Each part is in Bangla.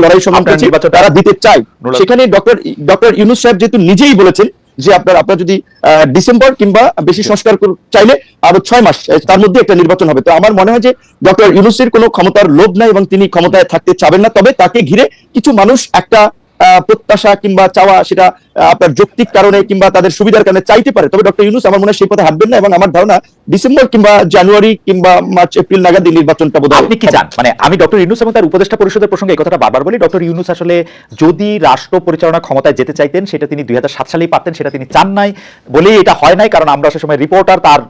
লড়াই সংগ্রাম করছি তারা দিতে চায়। সেখানে ডক্টর ইউনূস সাহেব যেহেতু নিজেই বলেছেন যে আপনার যদি ডিসেম্বর কিংবা বেশি সংস্কার চাইলে আরো 6 মাস তার মধ্যে একটা নির্বাচন হবে। তো আমার মনে হয় যে ডক্টর ইউনূসের কোনো ক্ষমতার লোভ নাই এবং তিনি ক্ষমতায় থাকতে চাবেন না। তবে তাকে ঘিরে কিছু মানুষ একটা প্রত্যাশা কিংবা চাওয়া, সেটা আপনার যৌক্তিক কারণে কিংবা তাদের সুবিধার কারণে চাইতে পারে। তবে ডক্টর ইউনূস আমার মনে হয় সেই পথে হাঁটবেন না, এবং আমার ধারণা ডিসেম্বর কিংবা জানুয়ারি কিংবা মার্চ এপ্রিল নাগাদ নির্বাচনটা বোধহয়। আপনি কি চান? মানে আমি ডক্টর ইউনূস এবং তার উপদেষ্টা পরিষদের প্রসঙ্গে এই কথাটা বারবার বলি, ডক্টর ইউনূস আসলে যদি রাষ্ট্র পরিচালনা ক্ষমতায় যেতে চাইতেন সেটা তিনি 2007 সালেই পারতেন, সেটা তিনি চান নাই বলেই এটা হয় নাই। কারণ আমরা সে সময় রিপোর্টার তার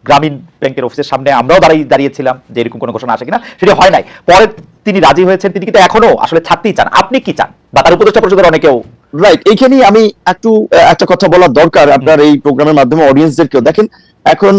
গ্রামীণ ব্যাংকের অফিসের সামনে আমরাও দাঁড়িয়েছিলাম যে এরকম কোনো ঘোষণা আসে কিনা, সেটা হয় নাই। পরে তিনি রাজি হয়েছেন, তিনি কিন্তু এখনো আসলে থাকতেই চান। আপনি কি চান, বা তার উপদেষ্টা পরিষদের অনেকেও? রাইট, এইখানেই আমি একটা কথা বলা দরকার আপনার এই প্রোগ্রামের মাধ্যমে অডিয়েন্সদেরকেও। দেখেন, এখন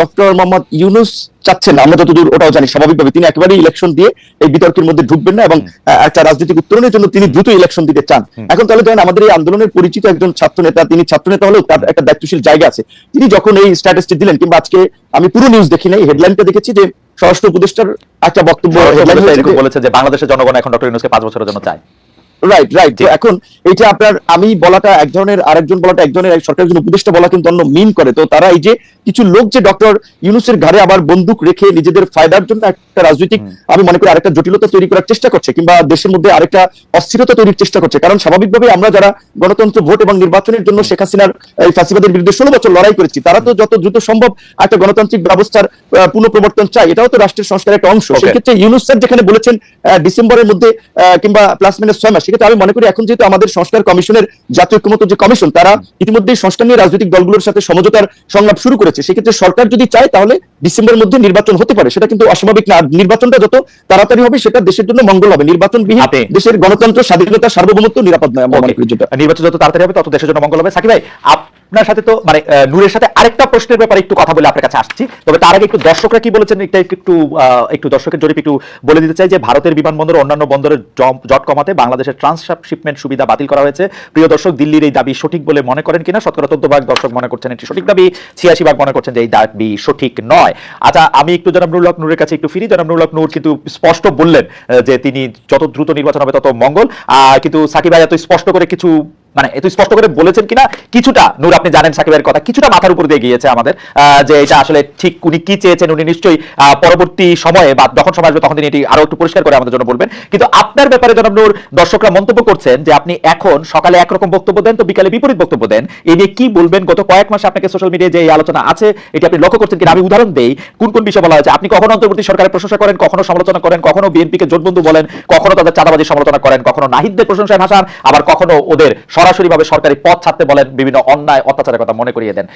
ডক্টর মোহাম্মদ ইউনূস চাচ্ছেন, আমরা যতদূর ওটাও জানি স্বাভাবিকভাবে তিনি একেবারেই ইলেকশন দিয়ে এই বিতর্কের মধ্যে ঢুকবেন না, এবং একটা রাজনৈতিক উত্তরণের জন্য তিনি দ্রুত ইলেকশন দিতে চান। এখন তাহলে ধরেন আমাদের এই আন্দোলনের পরিচিত একজন ছাত্র নেতা, তিনি ছাত্র নেতা হলেও তার একটা দায়িত্বশীল জায়গা আছে, তিনি যখন এই স্ট্যাটাসটি দিলেন, কিংবা আজকে আমি পুরো নিউজ দেখি নাই, হেডলাইনটা দেখেছি যে স্বরাষ্ট্র উপদেষ্টার একটা বক্তব্য বলেছে যে বাংলাদেশের জনগণ এখন ডক্টর ইউনূসকে 5 বছরের জন্য চায়। রাইট। এখন এটা আপনার আমি বলাটা এক ধরনের, আরেকজন বলাটা এক ধরনের, সরকারের একজন উপদেষ্টা বলা কিন্তু অন্য মিন করে। তো তারা এই যে কিছু লোক যে ডক্টর ইউনূসের ঘাড়ে আবার বন্দুক রেখে নিজেদের ফায়দার জন্য একটা রাজনৈতিক, আমি মনে করি আরেকটা জটিলতা তৈরি করার চেষ্টা করছে, কিংবা দেশের মধ্যে আরেকটা অস্থিরতা তৈরির চেষ্টা করছে। কারণ স্বাভাবিকভাবে আমরা যারা গণতন্ত্র, ভোট এবং নির্বাচনের জন্য শেখ হাসিনার এই ফাঁসিবাদের বিরুদ্ধে 16 বছর লড়াই করেছি, তারা তো যত দ্রুত সম্ভব একটা গণতান্ত্রিক ব্যবস্থার পুনঃপ্রবর্তন চাই। এটাও তো রাষ্ট্রের সংস্কারের একটা অংশ। সেক্ষেত্রে ইউনূস স্যার যেখানে বলেছেন ডিসেম্বরের মধ্যে কিংবা প্লাস মাইনাস 6 মাস, সেক্ষেত্রে আমি মনে করি এখন যেহেতু আমাদের সংস্কার কমিশনের জাতীয় ঐক্যমত্য যে কমিশন, তারা ইতিমধ্যেই সংস্কার নিয়ে রাজনৈতিক দলগুলোর সাথে সমঝোতার সংলাপ শুরু করেছে। সেক্ষেত্রে সরকার যদি চায় তাহলে ডিসেম্বরের মধ্যে নির্বাচন হতে পারে, সেটা কিন্তু অস্বাভাবিক না। নির্বাচনটা যত তাড়াতাড়ি হবে সেটা দেশের জন্য মঙ্গল হবে। নির্বাচনবিহীন দেশের গণতন্ত্র, স্বাধীনতা, সার্বভৌমত্ব নিরাপদ নয়। আমরা মনে করি যেটা নির্বাচন যত তাড়াতাড়ি হবে তত দেশের জন্য মঙ্গল হবে। সাকিব ভাই, আপনার সাথে তো মানে নূরের সাথে আরেকটা প্রশ্নের ব্যাপারে একটু কথা বলে আপনার কাছে আসছি। তবে তার আগে একটু দর্শকরা কি বলেছেন একটু দর্শকের জরিপ একটু বলে দিতে চাই যে ভারতের বিমানবন্দর অন্যান্য বন্দরের জট কমাতে বাংলাদেশের ট্রান্সশিপমেন্ট সুবিধা বাতিল করা হয়েছে। প্রিয় দর্শক, দিল্লির এই দাবি সঠিক বলে মনে করেন কিনা? শতকরা 14% দর্শক মনে করছেন এটি সঠিক দাবি, 86% মনে করছেন যে এই দাবি সঠিক নয়। আচ্ছা, আমি একটু জনাব নুরুল হক নূরের কাছে একটু ফিরি। জনাব নুরুল হক নূর কিন্তু স্পষ্ট বললেন যে তিনি যত দ্রুত নির্বাচন হবে তত মঙ্গল। কিন্তু সাকিব ভাই এত স্পষ্ট করে কিছু, মানে এত স্পষ্ট করে বলেছেন কিনা কিছুটা, নূর আপনি জানেন সাকিবের কথা কিছুটা মাথার উপর দিয়ে গিয়েছে আমাদের, যে এটা আসলে ঠিক উনি কি চেয়েছেন উনি নিশ্চয়ই পরবর্তী সময়ে বা যখন সময় আসবে তখন তিনি এটি আরো একটু পরিষ্কার করে আমাদের জন্য বলবেন। কিন্তু আপনার ব্যাপারে জনাব নূর, দর্শকরা মন্তব্য করছেন যে আপনি এখন সকালে একরকম বক্তব্য দেন তো বিকালে বিপরীত বক্তব্য দেন। এই নিয়ে কি বলবেন? গত কয়েক মাসে আপনাকে সোশ্যাল মিডিয়ায় যে এই আলোচনা আছে এটি আপনি লক্ষ্য করছেন কিনা? আমি উদাহরণ দেই কোন কোন বিষয় বলা হয়েছে। আপনি কখনো অন্তর্বর্তী সরকারের প্রশংসা করেন, কখনো সমালোচনা করেন, কখনো বিএনপিকে জোটবন্ধু বলেন, কখনো তাদের চাঁদাবাজি সমালোচনা করেন, কখনো নাহিদদের প্রশংসায় ভাষান, আবার কখনো ওদের সরাসরিভাবে সরকারি পথ ছাড়তে বলেন, বিভিন্ন অন্যায় অত্যাচারের কথা মনে করিয়ে দেন।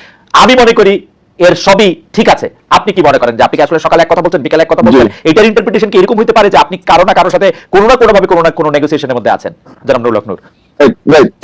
আমি মনে করি এর সবই ঠিক আছে। আপনি কি মনে করেন যে আপনি কি আসলে সকালে এক কথা বলছেন বিকালে এক কথা বলছেন? এটার ইন্টারপ্রিটেশন কি এরকম হতে পারে যে আপনি কারো না কারোর সাথে কোনো না কোনো ভাবে কোনো না কোনো নেগোসিয়েশনের মধ্যে আছেন? জনাব নুরুল হক নূর।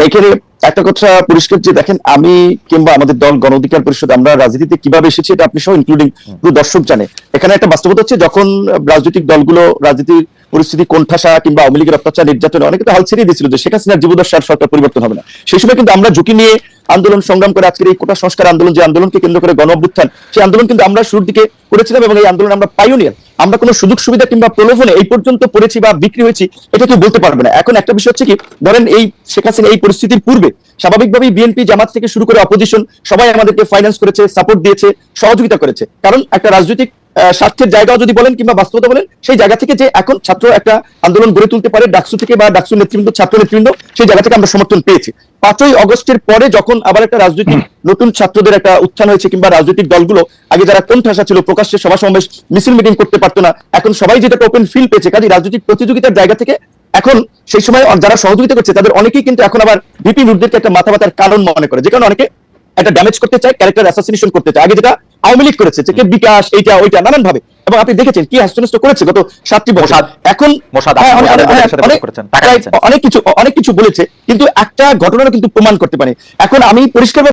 এখানে একটা কথা পরিষ্কার যে দেখেন, আমি কিংবা আমাদের দল গণ অধিকার পরিষদ আমরা রাজনীতিতে কিভাবে এসেছি এটা আপনি সহ ইনক্লুডিং পুরো দর্শক জানে। এখানে একটা বাস্তবতা হচ্ছে, যখন রাজনৈতিক দলগুলো রাজনীতির পরিস্থিতি কোণঠাসা কিংবা আওয়ামী লীগের অত্যাচার নির্যাতনে অনেকে তো হাল ছেড়ে দিয়েছিল যে শেখ হাসিনার জীবদ্দশার সরকার পরিবর্তন হবে না, সেই সময় কিন্তু আমরা ঝুঁকি নিয়ে আন্দোলন সংগ্রাম করে আজকের এই কোটা সংস্কার আন্দোলন, যে আন্দোলনকে কেন্দ্র করে গণ অভ্যুত্থান, সেই আন্দোলন কিন্তু আমরা শুরুর দিকে করেছিলাম, এবং এই আন্দোলন আমরা পাইওনিয়ার। আমরা কোনো সুযোগ সুবিধা কিংবা প্রলোভনে এই পর্যন্ত পড়েছি বা বিক্রি হয়েছি এটা কেউ বলতে পারবে না। এখন একটা বিষয় হচ্ছে কি, ধরেন এই শেখ হাসিনা এই পরিস্থিতির পূর্বে স্বাভাবিকভাবেই বিএনপি, জামাত থেকে শুরু করে অপোজিশন সবাই আমাদেরকে ফাইন্যান্স করেছে, সাপোর্ট দিয়েছে, সহযোগিতা করেছে। কারণ একটা রাজনৈতিক স্বার্থের জায়গাও যদি বলেন কিংবা বাস্তবতা বলেন, সেই জায়গা থেকে যে এখন ছাত্র একটা আন্দোলন গড়ে তুলতে পারে ডাকসু থেকে বা ডাকসু নেতৃবৃন্দ, ছাত্র নেতৃবৃন্দ, সেই জায়গা থেকে আমরা সমর্থন পেয়েছি। 5ই অগস্টের পরে যখন আবার একটা রাজনৈতিক নতুন ছাত্রদের একটা উত্থান হয়েছে, কিংবা রাজনৈতিক দলগুলো আগে যারা কোণঠাসা ছিল, প্রকাশ্যে সভা সমাবেশ মিছিল মিটিং করতে পারতো না, এখন সবাই যেটা ওপেন ফিল পেয়েছে, কাজে রাজনৈতিক প্রতিযোগিতার জায়গা থেকে এখন সেই সময় যারা সহযোগিতা করছে তাদের অনেকেই কিন্তু এখন আবার ভিপি নূরদেরকে একটা মাথা ব্যথার কারণ মনে করে, যে কারণে অনেকে একটা ড্যামেজ করতে চায়, ক্যারেক্টার অ্যাসাসিনেশন করতে চায়। আগে যেটা আওয়ামী লীগ করেছে যে বিকাশ এইটা ওইটা নানান ভাবে, এবং আপনি দেখেছেন কি হাস্যনষ্ট করেছে গত 7টি বছর। এখন অনেক কিছু বলেছে, কিন্তু একটা ঘটনা কিন্তু প্রমাণ করতে পারে। এখন আমি পরিষ্কার